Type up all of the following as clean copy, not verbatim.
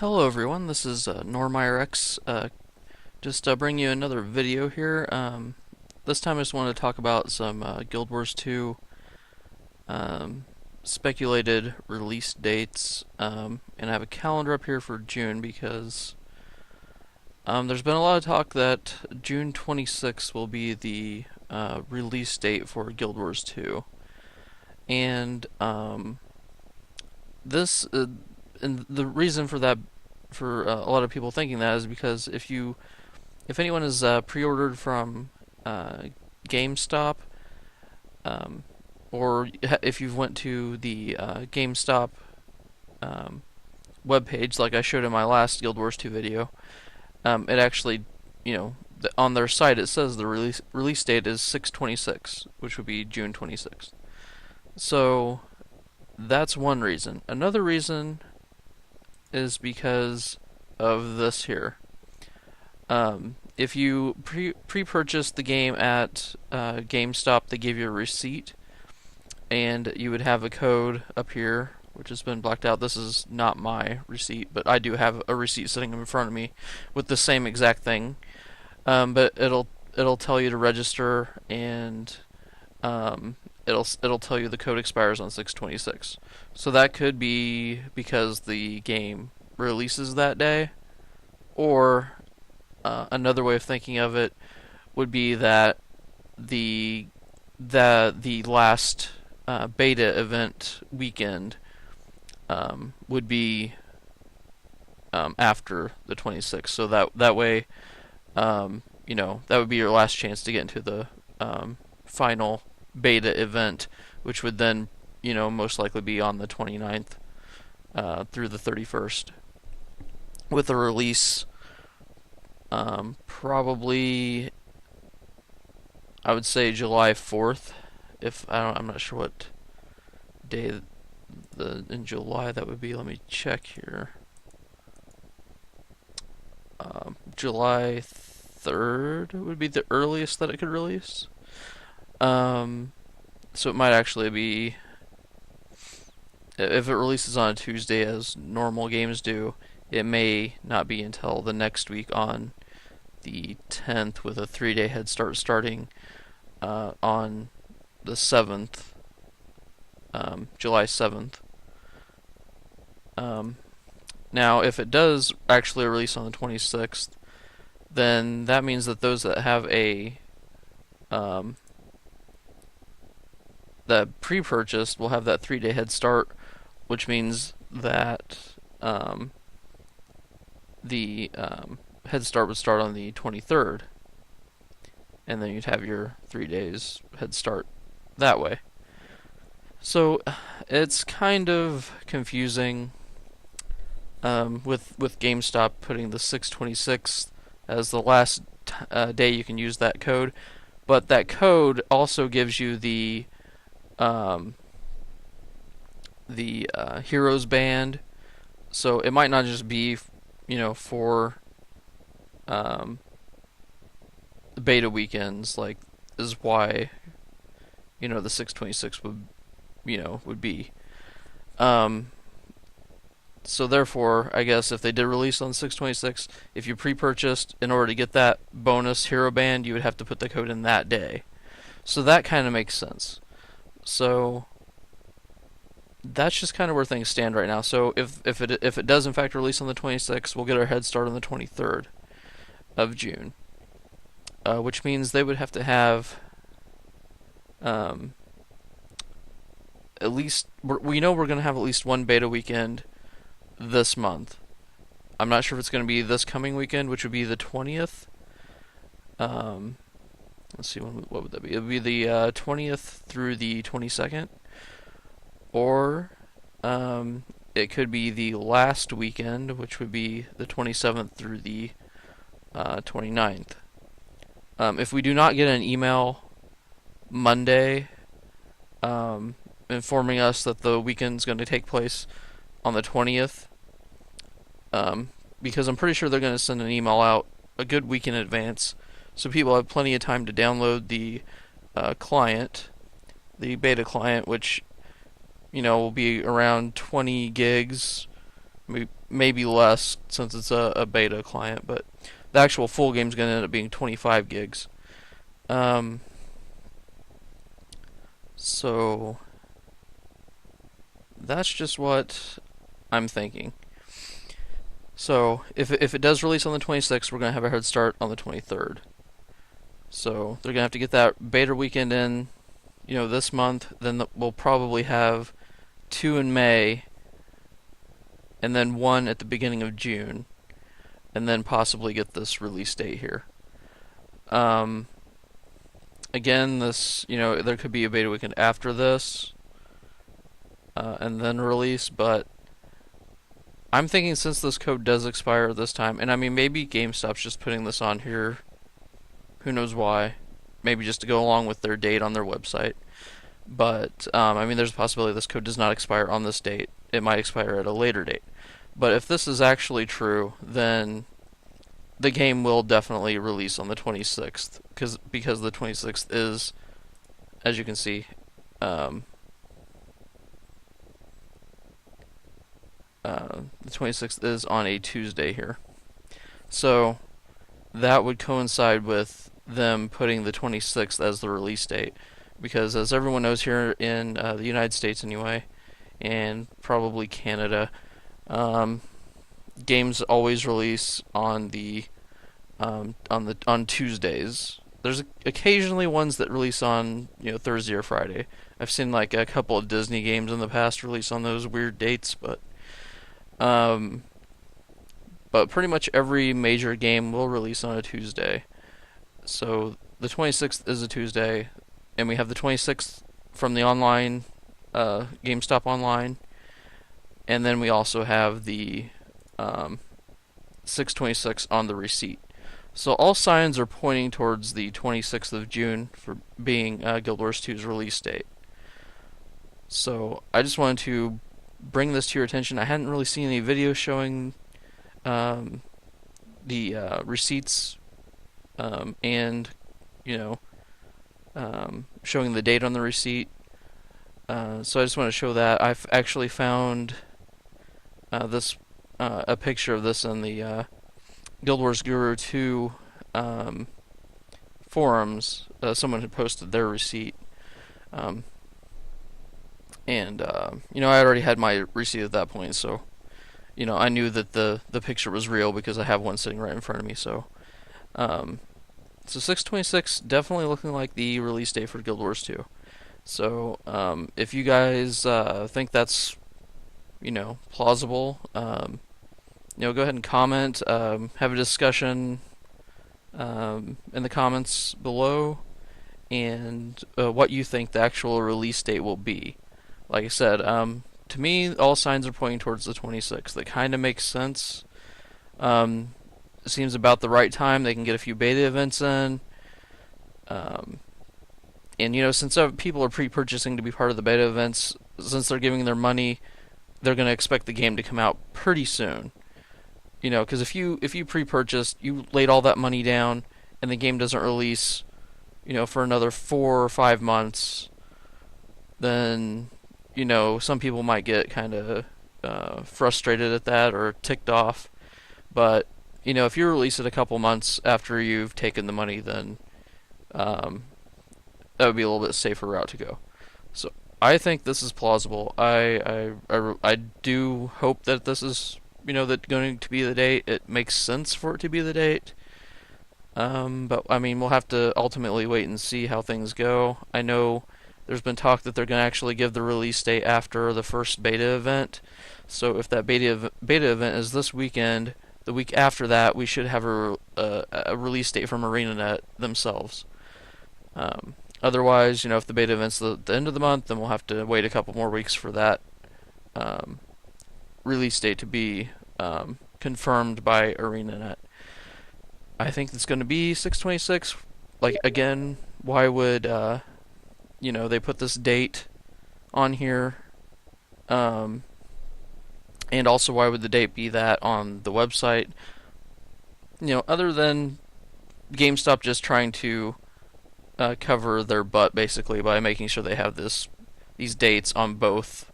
Hello everyone, this is NormeyerX, just bringing you another video here. This time I just want to talk about some Guild Wars 2 um, speculated release dates, and I have a calendar up here for June because there's been a lot of talk that June 26th will be the release date for Guild Wars 2, and this and the reason for that, for a lot of people thinking that, is because if anyone has pre-ordered from GameStop, um, or if you've went to the GameStop webpage, like I showed in my last Guild Wars 2 video, it actually, on their site it says the release date is 6/26, which would be June 26th. So that's one reason. Another reason is because of this here. If you pre-purchase the game at GameStop, they give you a receipt, and you would have a code up here, which has been blacked out. This is not my receipt, but I do have a receipt sitting in front of me with the same exact thing. But it'll tell you to register, and it'll tell you the code expires on 6/26. So that could be because the game releases that day, or another way of thinking of it would be that the last beta event weekend would be after the 26th. So that way, that would be your last chance to get into the final beta event, which would then, most likely be on the 29th through the 31st, with a release probably, I would say, July 4th. I'm not sure what day in July that would be. Let me check here. July 3rd would be the earliest that it could release. So it might actually be, if it releases on a Tuesday as normal games do, it may not be until the next week on the 10th, with a 3-day head start starting on the 7th, July 7th. Now, if it does actually release on the 26th, then that means that those that have that pre-purchased will have that 3-day head start, which means that the head start would start on the 23rd, and then you'd have your 3 days head start that way. So it's kind of confusing with GameStop putting the 6/26 as the last day you can use that code, but that code also gives you the Heroes Band, so it might not just be, for beta weekends, like, is why, the 6/26 would be. So therefore, I guess if they did release on 6/26, if you pre-purchased, in order to get that bonus hero band, you would have to put the code in that day. So that kind of makes sense. So that's just kind of where things stand right now. So if it does in fact release on the 26th, we'll get our head start on the 23rd of June, which means they would have to have at least, we know we're going to have at least one beta weekend this month. I'm not sure if it's going to be this coming weekend, which would be the 20th. Let's see, what would that be? It would be the 20th through the 22nd, or it could be the last weekend, which would be the 27th through the 29th. If we do not get an email Monday informing us that the weekend's going to take place on the 20th, because I'm pretty sure they're going to send an email out a good week in advance, so people have plenty of time to download the client, the beta client, which will be around 20 gigs, maybe maybe less since it's a beta client, but the actual full game's going to end up being 25 gigs. Um, so that's just what I'm thinking. So if it does release on the 26th, we're going to have a head start on the 23rd. So they're going to have to get that beta weekend in, this month. Then we'll probably have two in May, and then one at the beginning of June, and then possibly get this release date here. Um, Again, there could be a beta weekend after this, and then release, but I'm thinking since this code does expire this time, and I mean, maybe GameStop's just putting this on here, who knows why, maybe just to go along with their date on their website. But, I mean, there's a possibility this code does not expire on this date. It might expire at a later date. But if this is actually true, then the game will definitely release on the 26th, because the 26th is, as you can see, the 26th is on a Tuesday here. So that would coincide with them putting the 26th as the release date, because as everyone knows here in the United States anyway, and probably Canada, games always release on Tuesdays. There's occasionally ones that release on Thursday or Friday. I've seen like a couple of Disney games in the past release on those weird dates, um, but pretty much every major game will release on a Tuesday. So the 26th is a Tuesday, and we have the 26th from the online GameStop online, and then we also have the 626 on the receipt. So all signs are pointing towards the 26th of June for being Guild Wars 2's release date. So I just wanted to bring this to your attention. I hadn't really seen any videos showing the receipts, and showing the date on the receipt. So I just want to show that. I've actually found a picture of this in the Guild Wars Guru 2 forums. Someone had posted their receipt. And I already had my receipt at that point, so I knew that the picture was real because I have one sitting right in front of me. So 626 definitely looking like the release date for Guild Wars 2. So if you guys think that's plausible, go ahead and comment, have a discussion in the comments below, and what you think the actual release date will be. Like I said, to me, all signs are pointing towards the 26th. That kind of makes sense. It seems about the right time. They can get a few beta events in. And, since people are pre-purchasing to be part of the beta events, since they're giving their money, they're going to expect the game to come out pretty soon. Because if you pre-purchased, you laid all that money down, and the game doesn't release, for another 4 or 5 months, then some people might get kind of frustrated at that or ticked off. But if you release it a couple months after you've taken the money, then that would be a little bit safer route to go. So I think this is plausible. I do hope that this is that going to be the date. It makes sense for it to be the date. But I mean, we'll have to ultimately wait and see how things go. I know there's been talk that they're going to actually give the release date after the first beta event. So if that beta event is this weekend, the week after that, we should have a release date from ArenaNet themselves. Otherwise, if the beta event's the end of the month, then we'll have to wait a couple more weeks for that release date to be confirmed by ArenaNet. I think it's going to be 6/26. Like, again, why would they put this date on here? And also, why would the date be that on the website? Other than GameStop just trying to cover their butt, basically, by making sure they have these dates on both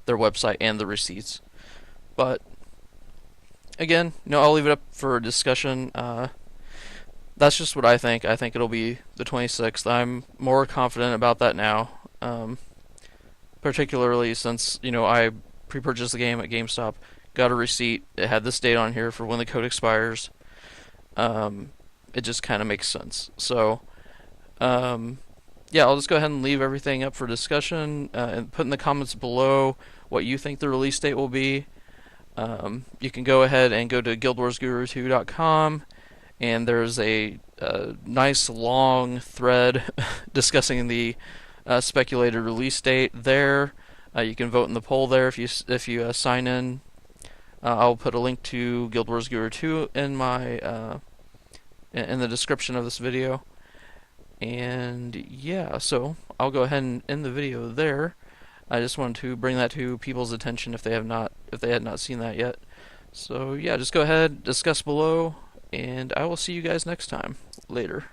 their website and the receipts. But again, I'll leave it up for discussion. That's just what I think. I think it'll be the 26th. I'm more confident about that now, particularly since I pre-purchased the game at GameStop, got a receipt. It had this date on here for when the code expires. Um, it just kind of makes sense. So, um, yeah, I'll just go ahead and leave everything up for discussion and put in the comments below what you think the release date will be. You can go ahead and go to guildwarsguru2.com, and there's a nice long thread discussing the speculated release date there. You can vote in the poll there if you sign in. I'll put a link to Guild Wars Guru 2 in my in the description of this video. And yeah, so I'll go ahead and end the video there. I just wanted to bring that to people's attention if they had not seen that yet. So yeah, just go ahead, discuss below, and I will see you guys next time. Later.